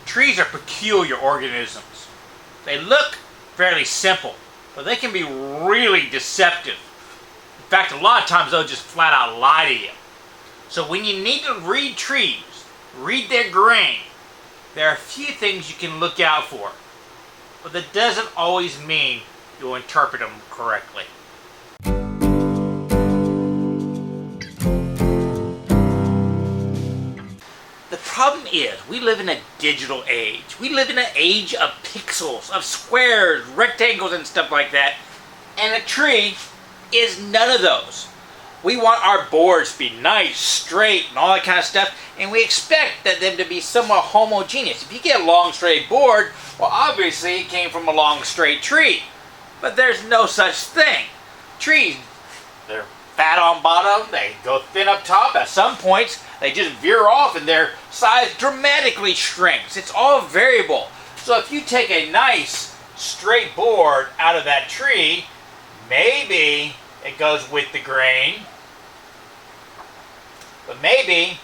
Trees are peculiar organisms. They look fairly simple, but they can be really deceptive. In fact, a lot of times they'll just flat out lie to you. So when you need to read trees, read their grain, there are a few things you can look out for, but that doesn't always mean you'll interpret them correctly. The problem is, we live in a digital age. We live in an age of pixels, of squares, rectangles, and stuff like that. And a tree is none of those. We want our boards to be nice, straight, and all that kind of stuff, and we expect them to be somewhat homogeneous. If you get a long, straight board, well, obviously it came from a long, straight tree. But there's no such thing. Trees, they're fat on bottom, they go thin up top. At some points, they just veer off and their size dramatically shrinks. It's all variable. So if you take a nice, straight board out of that tree, maybe it goes with the grain, but maybe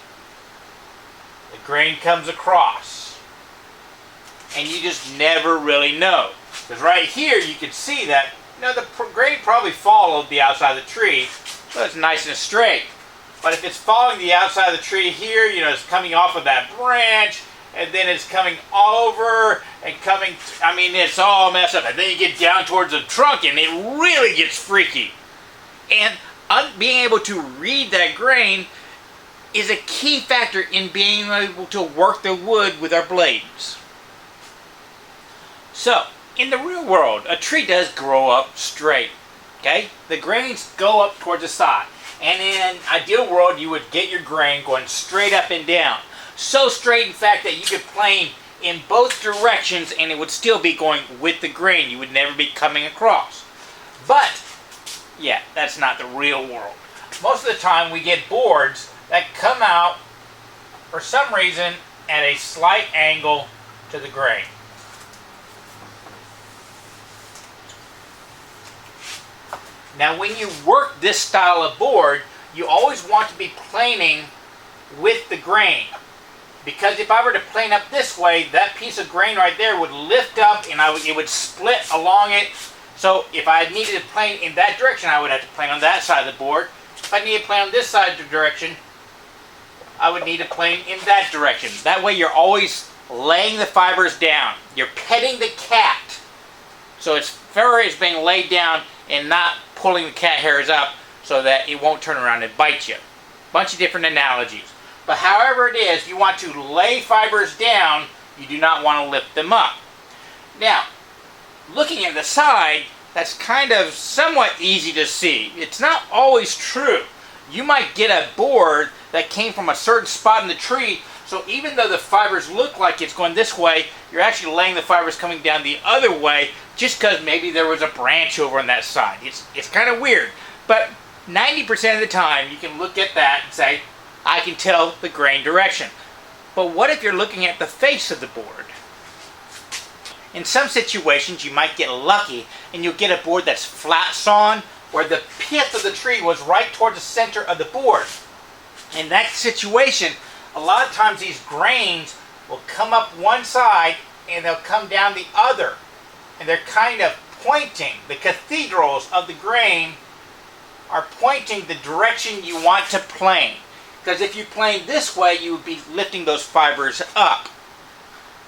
the grain comes across, and you just never really know. Because right here you can see that, the grain probably followed the outside of the tree, so it's nice and straight. But if it's following the outside of the tree here, it's coming off of that branch, and then it's coming over and coming, it's all messed up. And then you get down towards the trunk and it really gets freaky. And being able to read that grain is a key factor in being able to work the wood with our blades. So, in the real world, a tree does grow up straight. Okay? The grains go up towards the side. And in an ideal world, you would get your grain going straight up and down. So straight, in fact, that you could plane in both directions and it would still be going with the grain. You would never be coming across. But, yeah, that's not the real world. Most of the time, we get boards that come out, for some reason, at a slight angle to the grain. Now, when you work this style of board, you always want to be planing with the grain. Because if I were to plane up this way, that piece of grain right there would lift up and it would split along it. So if I needed to plane in that direction, I would have to plane on that side of the board. If I needed to plane on this side of the direction, I would need to plane in that direction. That way you're always laying the fibers down. You're petting the cat. So its fur is being laid down and not pulling the cat hairs up so that it won't turn around and bite you. Bunch of different analogies. But however it is, you want to lay fibers down, you do not want to lift them up. Now, looking at the side, that's kind of somewhat easy to see. It's not always true. You might get a board that came from a certain spot in the tree, so even though the fibers look like it's going this way, you're actually laying the fibers coming down the other way just because maybe there was a branch over on that side. It's kind of weird. But 90% of the time, you can look at that and say, I can tell the grain direction. But what if you're looking at the face of the board? In some situations, you might get lucky and you'll get a board that's flat sawn where the pith of the tree was right toward the center of the board. In that situation, a lot of times these grains will come up one side and they'll come down the other. And they're kind of pointing. The cathedrals of the grain are pointing the direction you want to plane. Because if you plane this way, you would be lifting those fibers up.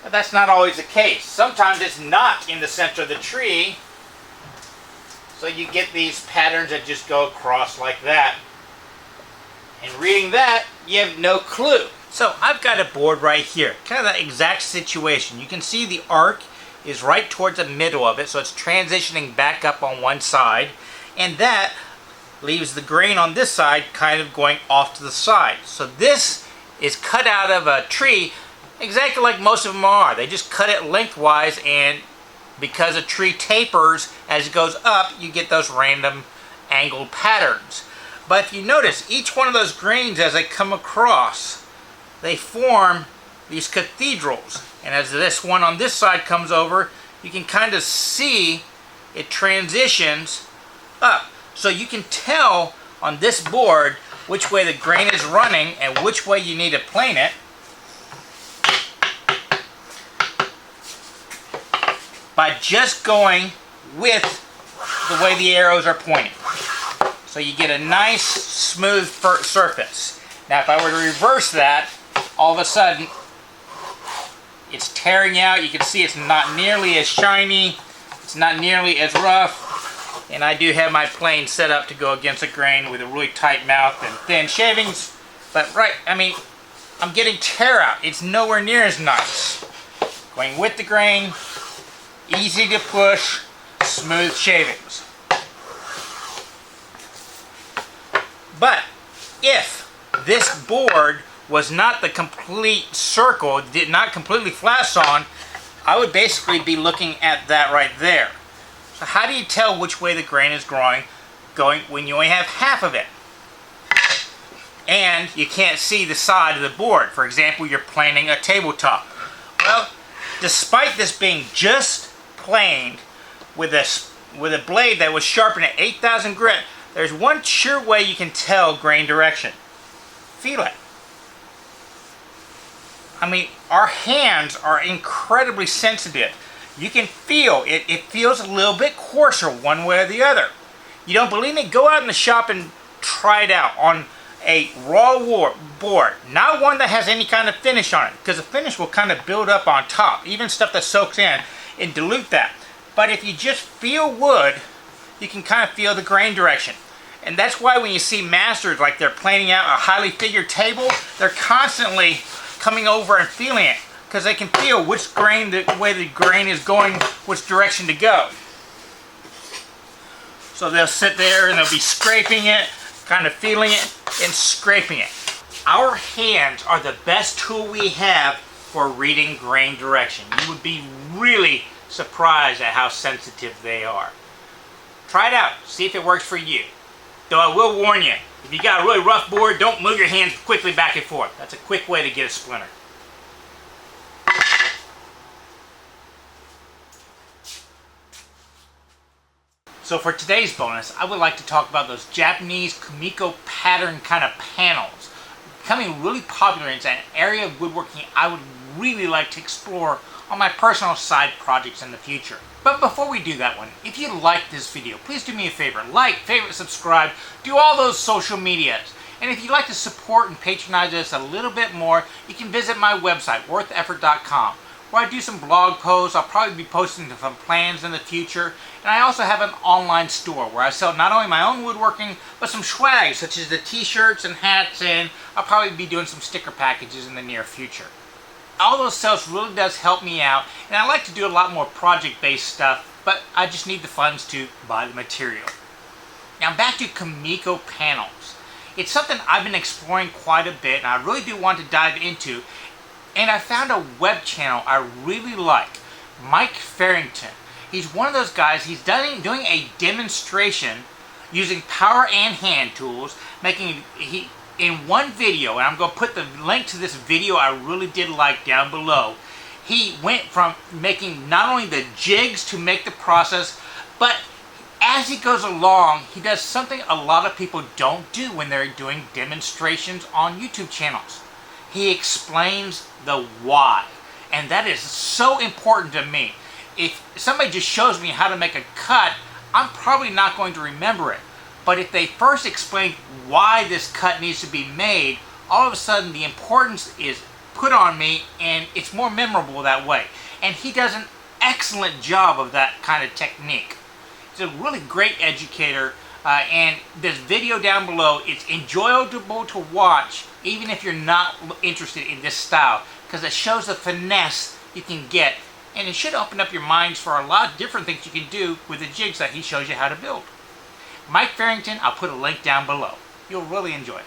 But that's not always the case. Sometimes it's not in the center of the tree. So you get these patterns that just go across like that. And reading that, you have no clue. So I've got a board right here. Kind of the exact situation. You can see the arc is right towards the middle of it. So it's transitioning back up on one side. And that leaves the grain on this side kind of going off to the side. So this is cut out of a tree exactly like most of them are. They just cut it lengthwise, and because a tree tapers as it goes up, you get those random angled patterns. But if you notice, each one of those grains as they come across, they form these cathedrals. And as this one on this side comes over, you can kind of see it transitions up. So you can tell on this board which way the grain is running and which way you need to plane it. by just going with the way the arrows are pointing. So you get a nice smooth surface. Now if I were to reverse that, all of a sudden it's tearing out. You can see it's not nearly as shiny, it's not nearly as rough, and I do have my plane set up to go against a grain with a really tight mouth and thin shavings, but I'm getting tear out. It's nowhere near as nice. Going with the grain, easy to push, smooth shavings. But if this board was not the complete circle, did not completely flat sawn, I would basically be looking at that right there. So how do you tell which way the grain is going when you only have half of it? And you can't see the side of the board. For example, you're planing a tabletop. Well, despite this being just planed with a blade that was sharpened at 8,000 grit, there's one sure way you can tell grain direction. Feel it. Our hands are incredibly sensitive. You can feel it. It feels a little bit coarser one way or the other. You don't believe me? Go out in the shop and try it out on a raw board. Not one that has any kind of finish on it, because the finish will kind of build up on top. Even stuff that soaks in and dilute that. But if you just feel wood, you can kind of feel the grain direction. And that's why when you see masters, like they're planing out a highly figured table, they're constantly coming over and feeling it, because they can feel which grain, the way the grain is going, which direction to go. So they'll sit there and they'll be scraping it, kind of feeling it and scraping it. Our hands are the best tool we have for reading grain direction. You would be really surprised at how sensitive they are. Try it out, see if it works for you. Though I will warn you, if you got a really rough board, don't move your hands quickly back and forth. That's a quick way to get a splinter. So for today's bonus, I would like to talk about those Japanese Kimiko pattern kind of panels. Becoming really popular. It's an area of woodworking I would really like to explore on my personal side projects in the future. But before we do that one, if you like this video, please do me a favor. Like, favorite, subscribe, do all those social medias. And if you'd like to support and patronize us a little bit more, you can visit my website, wortheffort.com, where I do some blog posts. I'll probably be posting some plans in the future. And I also have an online store where I sell not only my own woodworking, but some swag, such as the t-shirts and hats, and I'll probably be doing some sticker packages in the near future. All those sales really does help me out, and I like to do a lot more project-based stuff, but I just need the funds to buy the material. Now back to Kimiko Panels. It's something I've been exploring quite a bit, and I really do want to dive into, and I found a web channel I really like, Mike Farrington. He's one of those guys, he's doing a demonstration using power and hand tools, in one video, and I'm going to put the link to this video I really did like down below. He went from making not only the jigs to make the process, but as he goes along, he does something a lot of people don't do when they're doing demonstrations on YouTube channels. He explains the why, and that is so important to me. If somebody just shows me how to make a cut, I'm probably not going to remember it. But if they first explain why this cut needs to be made, all of a sudden the importance is put on me and it's more memorable that way. And he does an excellent job of that kind of technique. He's a really great educator, and this video down below, it's enjoyable to watch even if you're not interested in this style, because it shows the finesse you can get, and it should open up your minds for a lot of different things you can do with the jigs that he shows you how to build. Mike Farrington, I'll put a link down below. You'll really enjoy it.